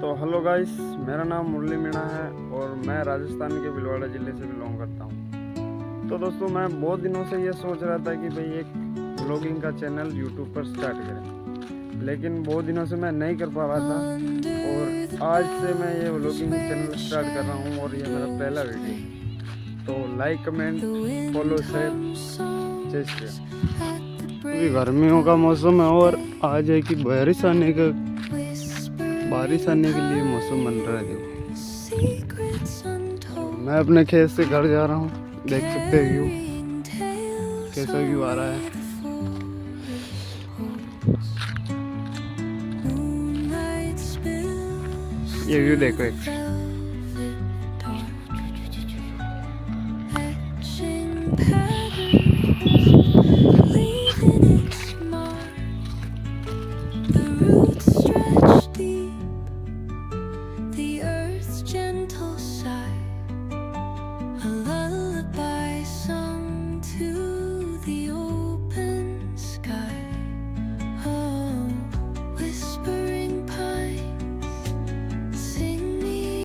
तो hello guys, मेरा नाम मुरली मीणा है और मैं राजस्थान के भीलवाड़ा ज़िले से बिलोंग करता हूँ। तो दोस्तों, मैं बहुत दिनों से ये सोच रहा था कि भाई एक ब्लॉगिंग का चैनल यूट्यूब पर स्टार्ट करें, लेकिन बहुत दिनों से मैं नहीं कर पा रहा था। और आज से मैं ये ब्लॉगिंग चैनल स्टार्ट कर रहा हूँ और ये मेरा पहला वीडियो है। तो लाइक, कमेंट, फॉलो, शेयर जय श्री राम। अभी गर्मियों का मौसम है और आज है कि बारिश आने के लिए मौसम बन रहा है। देखो, मैं अपने खेत से घर जा रहा हूँ, देख सकते हैं व्यू, कैसा व्यू आ रहा है। ये व्यू देखो एक